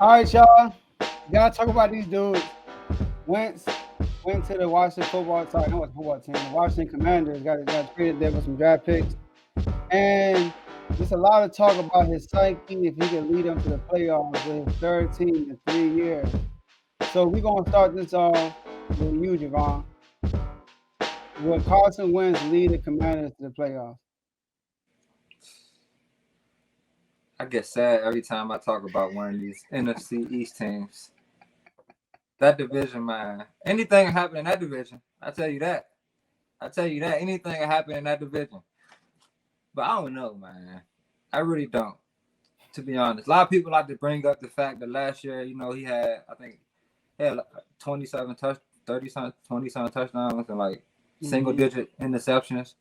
All right, y'all. Gotta talk about these dudes. Wentz went to the Washington football. Sorry, not Washington football team. The Washington Commanders got traded there with some draft picks, and there's a lot of talk about his psyche if he can lead them to the playoffs with his third team in 3 years. So we're gonna start this off with you, Javon. Will Carson Wentz lead the Commanders to the playoffs? I get sad every time I talk about one of these NFC East teams. That division, man. Anything can happen in that division. I tell you that. Anything can happen in that division. But I don't know, man. I really don't. To be honest, a lot of people like to bring up the fact that last year, he had, I think, he had like 27 touch, 30 some, 27 touchdowns and like single digit interceptions.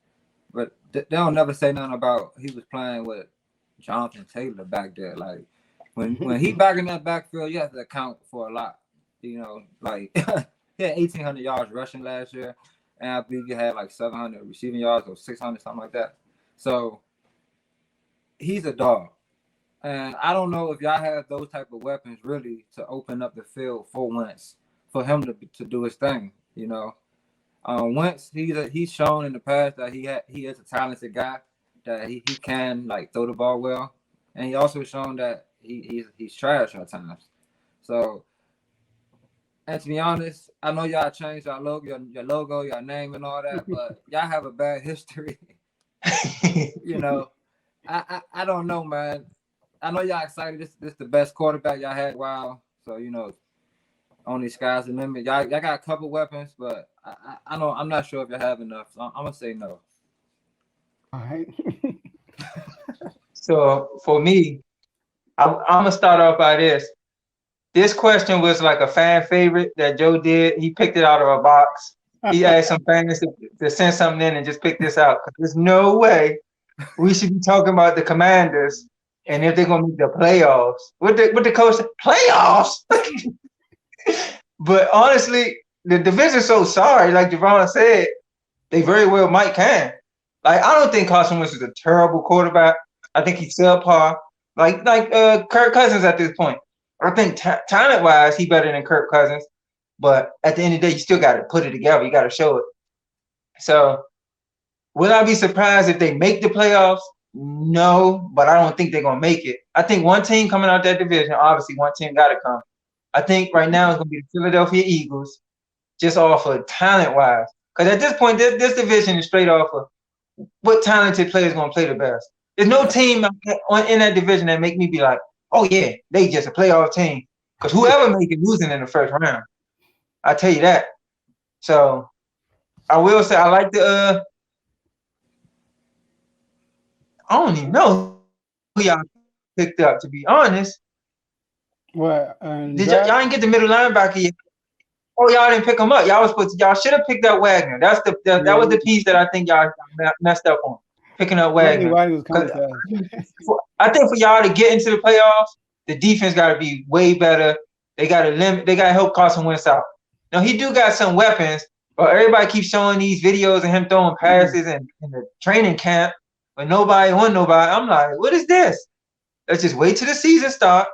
But they don't never say nothing about he was playing with Jonathan Taylor back there. Like when he back in that backfield, you have to account for a lot. Like he had 1,800 yards rushing last year, and I believe he had like 700 receiving yards or 600, something like that. So he's a dog. And I don't know if y'all have those type of weapons really to open up the field for Wentz, for him to do his thing. Wentz, he's shown in the past that he is a talented guy, that he can like throw the ball well, and he also shown that he's trash at times. So, and to be honest, I know y'all changed your logo, your name, and all that, but y'all have a bad history. I don't know, man. I know y'all excited. This the best quarterback y'all had. Wow. So only sky's the limit. Y'all got a couple weapons, but I know I'm not sure if y'all have enough. So I'm gonna say no. All right. So for me, I'm gonna start off by this. This question was like a fan favorite that Joe did. He picked it out of a box. He asked some fans to send something in and just pick this out. There's no way we should be talking about the Commanders and if they're gonna make the playoffs. What the coach said, playoffs? But honestly, the division's so sorry. Like Javon said, they very well might can. Like I don't think Carson Wentz is a terrible quarterback. I think he's subpar. Like Kirk Cousins at this point. I think talent wise, he's better than Kirk Cousins. But at the end of the day, you still got to put it together. You got to show it. So, will I be surprised if they make the playoffs? No, but I don't think they're gonna make it. I think one team coming out that division. Obviously, one team got to come. I think right now it's gonna be the Philadelphia Eagles, just off of talent wise. Because at this point, this division is straight off of what talented players gonna play the best. There's no team in that division that make me be like, oh yeah, they just a playoff team. Because whoever make it losing in the first round, I tell you that. So I will say I like the. I don't even know who y'all picked up. To be honest, What? y'all didn't get the middle linebacker yet? Oh, y'all didn't pick him up. Y'all should have picked up Wagner. That was the piece that I think y'all messed up on. Picking up Wagner. I think for y'all to get into the playoffs, the defense got to be way better. They got to help Carson Wentz out. Now he do got some weapons, but everybody keeps showing these videos of him throwing passes in the training camp, but nobody won nobody. I'm like, what is this? Let's just wait till the season start.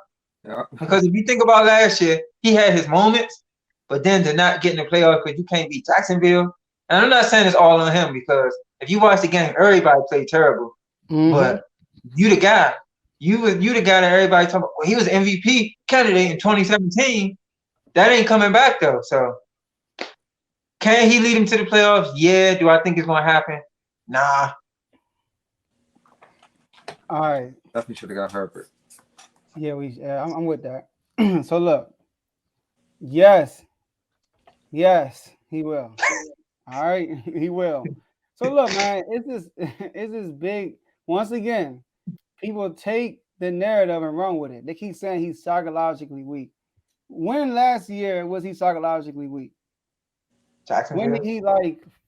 Yeah. Because if you think about last year, he had his moments, but then to not get in the playoffs because you can't beat Jacksonville. And I'm not saying it's all on him because if you watch the game, everybody played terrible. But you the guy. You the guy that everybody talking about. Well, he was MVP candidate in 2017. That ain't coming back though. So can he lead him to the playoffs? Yeah. Do I think it's gonna happen? Nah. All right. Definitely should have got Herbert. Yeah, I'm with that. So look, yes, he will. All right, he will. So look, man, it's this big. Once again, people take the narrative and run with it. They keep saying he's psychologically weak. When last year was he psychologically weak? When did he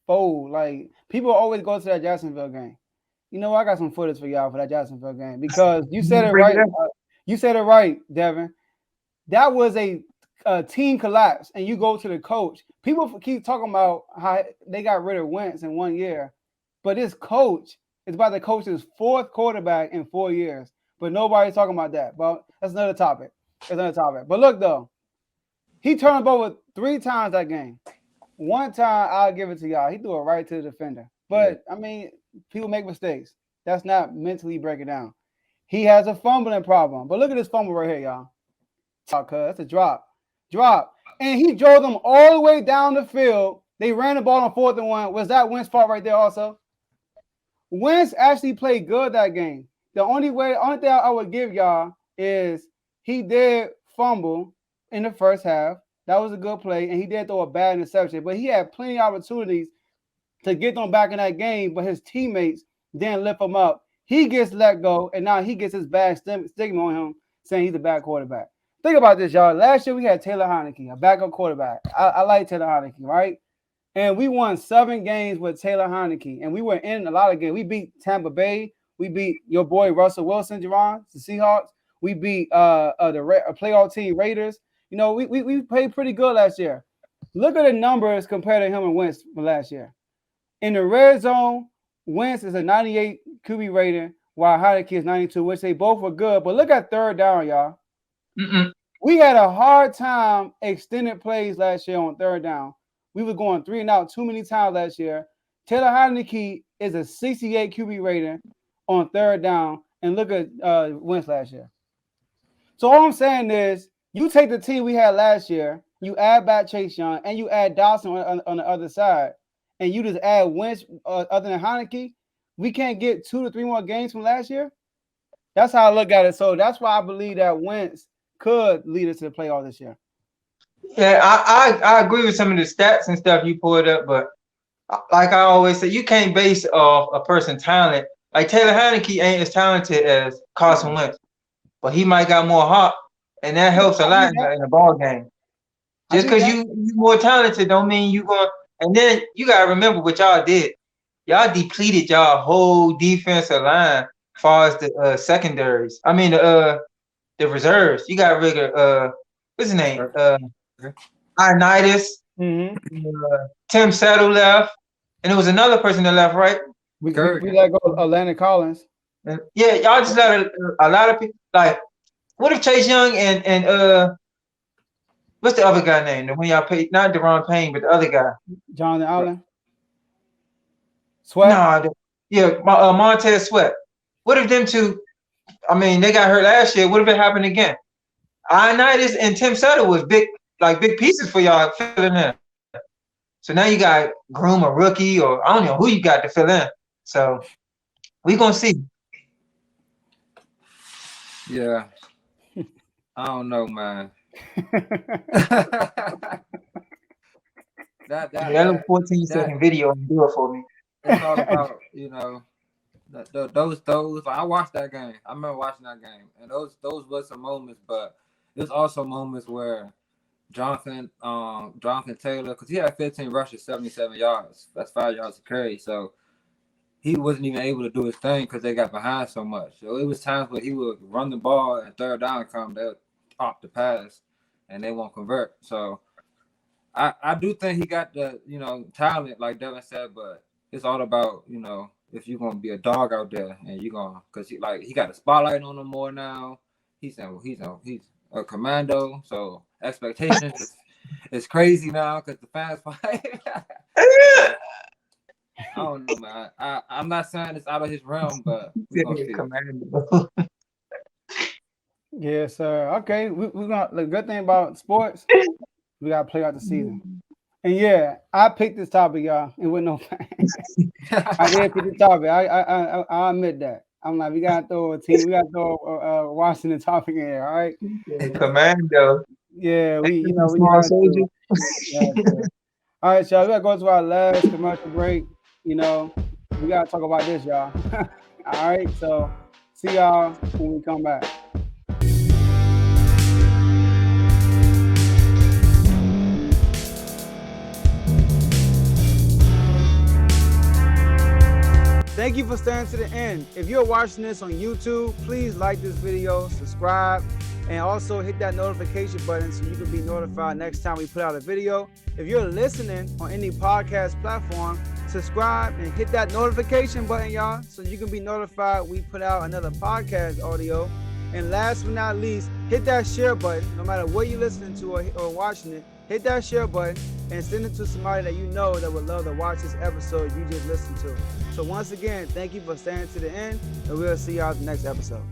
fold? Like people always go to that Jacksonville game. You know, I got some footage for y'all for that Jacksonville game because you said it right. You said it right, Devin. That was a team collapse, and you go to the coach. People keep talking about how they got rid of Wentz in 1 year, but this coach is about to coach his fourth quarterback in 4 years. But nobody's talking about that. But that's another topic. It's on the topic. But look though, he turned him over 3 times that game. One time, I'll give it to y'all. He threw it right to the defender. But I mean, people make mistakes. That's not mentally breaking down. He has a fumbling problem. But look at this fumble right here, y'all. That's a drop. And he drove them all the way down the field. They ran the ball on 4th and 1. Was that Wentz's fault right there also? Wentz actually played good that game. The only thing I would give y'all is he did fumble in the first half. That was a good play, and he did throw a bad interception. But he had plenty of opportunities to get them back in that game, but his teammates didn't lift him up. He gets let go, and now he gets his bad stigma on him, saying he's a bad quarterback. Think about this, y'all. Last year we had Taylor Heinicke, a backup quarterback. I like Taylor Heinicke, right? And we won 7 games with Taylor Heinicke, and we were in a lot of games. We beat Tampa Bay. We beat your boy Russell Wilson, Jerron, the Seahawks. We beat the playoff team Raiders. You know, we played pretty good last year. Look at the numbers compared to him and Wentz from last year. In the red zone, Wentz is a 98 QB rating, while Heinicke is 92, which they both were good. But look at third down, y'all. We had a hard time extended plays last year on third down. We were going 3 and out too many times last year. Taylor Heinicke is a 68 QB rating on third down, and look at Wentz last year. So all I'm saying is, you take the team we had last year, you add back Chase Young, and you add Dawson on the other side, and you just add Wentz other than Heinicke, we can't get 2 to 3 more games from last year? That's how I look at it. So that's why I believe that Wentz could lead us to the playoffs this year. Yeah, I agree with some of the stats and stuff you pulled up, but like I always say, you can't base off a person's talent. Like Taylor Heinicke ain't as talented as Carson Wentz, but he might got more heart, and that helps a lot in the ball game. Just because you more talented don't mean you going. And then you gotta remember what y'all did. Y'all depleted y'all whole defensive line as far as the secondaries. I mean the reserves. You got rid of what's his name? Ionitis. Tim Settle left, and there was another person that left, right? We let go of Landon Collins. Yeah, y'all just let a lot of people. Like, what if Chase Young and what's the other guy name? The one y'all paid, not Deron Payne, but the other guy. Jonathan Allen. Sweat. Nah, Montez Sweat. What if them two? I mean, they got hurt last year. What if it happened again? Ionitis and Tim Settle was big pieces for y'all filling in. So now you got groom a rookie, or I don't know who you got to fill in. So we gonna see. Yeah, I don't know, man. that little 14-second video and do it for me. It's all about, you know, those. I watched that game. I remember watching that game, and those were some moments. But there's also moments where Jonathan Taylor, because he had 15 rushes, 77 yards. That's 5 yards to carry. So he wasn't even able to do his thing because they got behind so much. So it was times where he would run the ball and third down come, they'll opt the pass and they won't convert. So I do think he got the, you know, talent, like Devin said, but it's all about, you know, if you're gonna be a dog out there and you're gonna, because he got a spotlight on him more now. He's a commando, so expectations is crazy now because the fans fight. I don't know, man. I'm not saying it's out of his realm, but we're gonna see. Yes, sir. Okay, we got the good thing about sports. We gotta play out the season. And yeah, I picked this topic, y'all, and with no fans. I did pick the topic. I admit that. I'm like, we gotta throw a team. We gotta throw a Washington topic in here. All right. Commando. Yeah, we gotta do it. All right, y'all. We gotta go to our last commercial break. You know, we gotta talk about this, y'all. All right. So see y'all when we come back. Thank you for staying to the end. If you're watching this on YouTube, please like this video, subscribe, and also hit that notification button so you can be notified next time we put out a video. If you're listening on any podcast platform, subscribe and hit that notification button, y'all, so you can be notified we put out another podcast audio. And last but not least, hit that share button. No matter what you're listening to or watching it, hit that share button and send it to somebody that you know that would love to watch this episode you just listened to. So once again, thank you for staying to the end, and we'll see y'all the next episode.